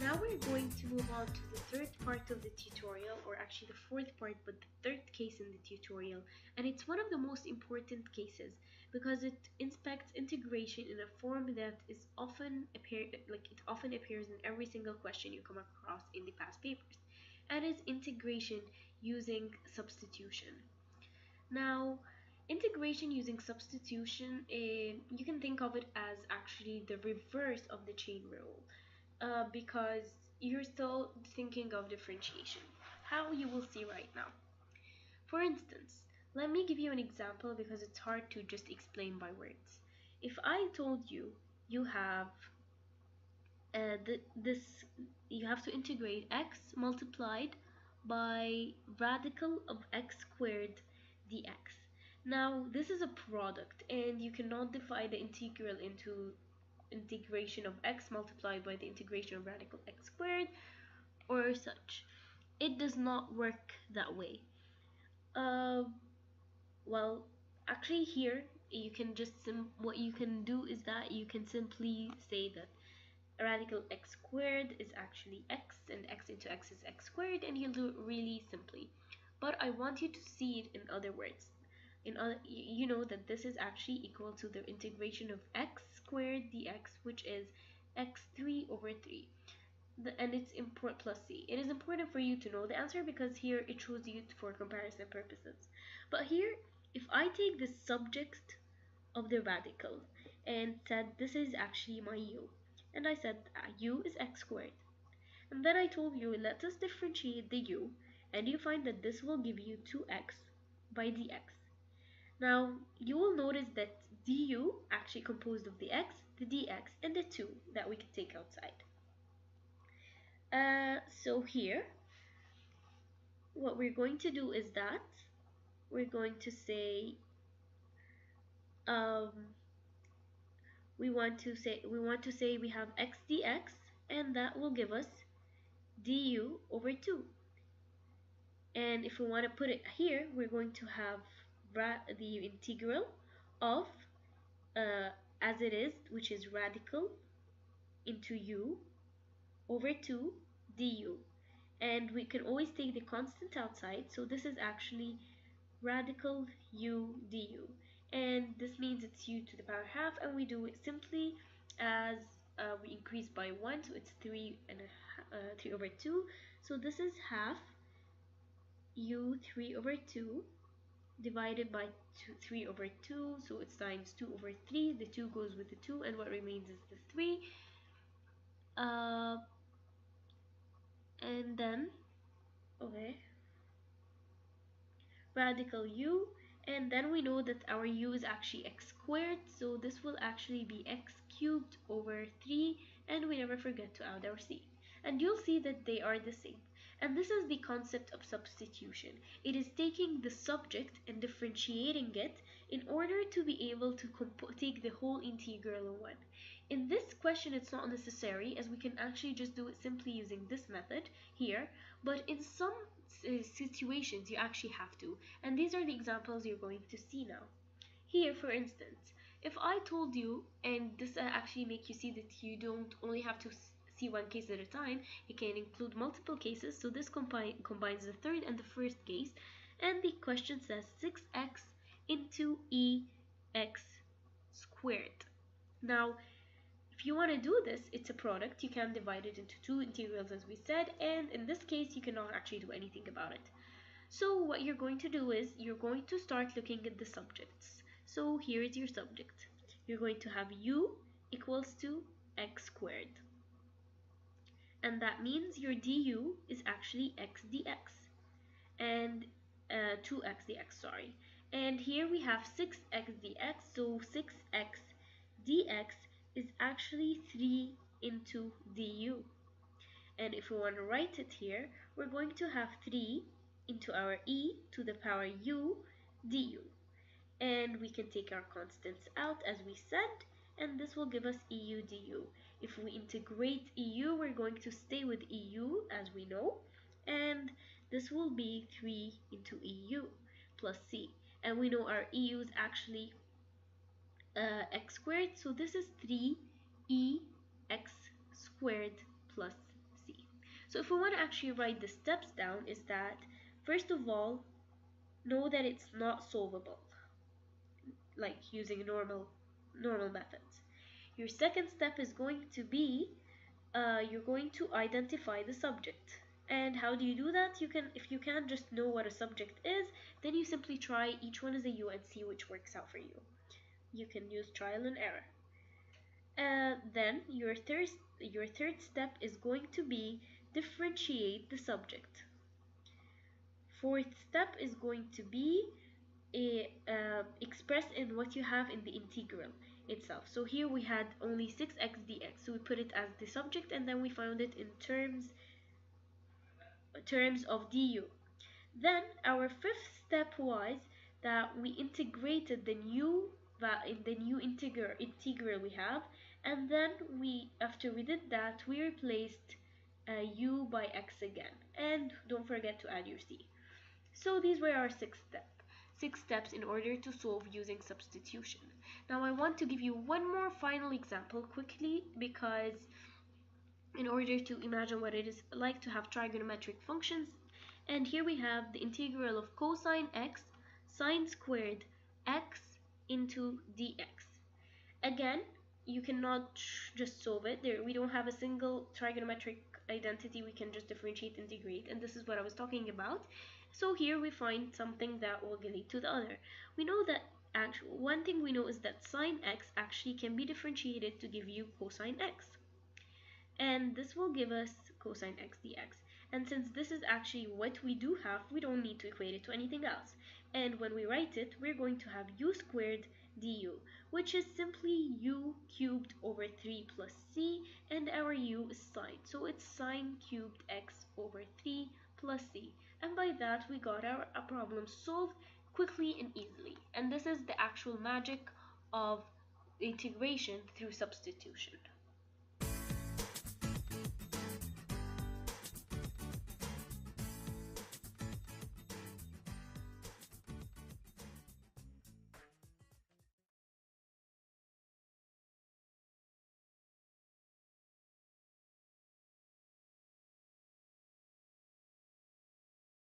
Now we're going to move on to the third part of the tutorial, or actually the fourth part, but the third case in the tutorial. And it's one of the most important cases because it inspects integration in a form that is often appears in every single question you come across in the past papers. And is integration using substitution. Now, integration using substitution, you can think of it as actually the reverse of the chain rule, because you're still thinking of differentiation. How, you will see right now. For instance, let me give you an example because it's hard to just explain by words. If I told you you have you have to integrate x multiplied by radical of x squared dx. Now this is a product and you cannot divide the integral into integration of x multiplied by the integration of radical x squared or such. It does not work that way. Uh, well, actually here you can just what you can do is that you can simply say that radical x squared is actually x and x into x is x squared, and you'll do it really simply. But I want you to see it in other words. You know that this is actually equal to the integration of x squared dx, which is x3 over 3. And it's important plus c. It is important for you to know the answer because here it shows you for comparison purposes. But here, if I take the subject of the radical and said this is actually my u, and I said u is x squared, and then I told you let us differentiate the u, and you find that this will give you 2x by dx. Now you will notice that du actually composed of the x, the dx, and the 2 that we can take outside. So here what we're going to do is that we're going to say we want to say we have x dx, and that will give us du over 2. And if we want to put it here, we're going to have the integral of as it is, which is radical into u over 2 du. And we can always take the constant outside, so this is actually radical u du, and this means it's u to the power half, and we do it simply as we increase by 1, so it's 3 over 2, so this is half u 3 over 2 divided by 3 over 2, so it's times 2 over 3, the 2 goes with the 2, and what remains is the 3. And then radical u, and then we know that our u is actually x squared, so this will actually be x cubed over 3, and we never forget to add our c. And you'll see that they are the same. And this is the concept of substitution. It is taking the subject and differentiating it in order to be able to take the whole integral of 1. In this question it's not necessary, as we can actually just do it simply using this method here, but in some situations you actually have to, and these are the examples you're going to see now. Here, for instance, if I told you, and this actually make you see that you don't only have to see one case at a time, it can include multiple cases, so this combines the third and the first case, and the question says 6x into ex squared. Now if you want to do this, it's a product, you can divide it into two integrals as we said, and in this case you cannot actually do anything about it. So what you're going to do is you're going to start looking at the subjects. So here is your subject. You're going to have u equals to x squared, and that means your du is actually x dx, and 2x dx, sorry. And here we have 6x dx, so 6x dx is actually 3 into du. And if we want to write it here, we're going to have 3 into our e to the power u du. And we can take our constants out as we said, and this will give us eu du. If we integrate eu, we're going to stay with eu as we know, and this will be 3 into eu plus c. And we know our eu is actually x squared, so this is 3 e x squared plus So if we want to actually write the steps down, is that first of all, know that it's not solvable, like using normal methods. Your second step is going to be you're going to identify the subject. And how do you do that? You can, if you can't just know what a subject is, then you simply try each one as a U and see which works out for you. You can use trial and error. Then your third step is going to be differentiate the subject. Fourth step is going to be expressed in what you have in the integral itself. So here we had only 6x dx, so we put it as the subject, and then we found it in terms of du. Then our fifth step was that we integrated the new integral we have, and then after we did that, we replaced u by x again, and don't forget to add your c. So these were our six steps in order to solve using substitution. Now I want to give you one more final example quickly, because in order to imagine what it is like to have trigonometric functions. And here we have the integral of cosine x sine squared x into dx. Again, you cannot just solve it. We don't have a single trigonometric identity we can just differentiate, integrate, and this is what I was talking about. So here we find something that will lead to the other. We know that one thing we know is that sine x actually can be differentiated to give you cosine x, and this will give us cosine x dx. And since this is actually what we do have, we don't need to equate it to anything else. And when we write it, we're going to have u squared du, which is simply u cubed over 3 plus c, and our u is sine, so it's sine cubed x over 3 plus c. And by that, we got our problem solved quickly and easily. And this is the actual magic of integration through substitution.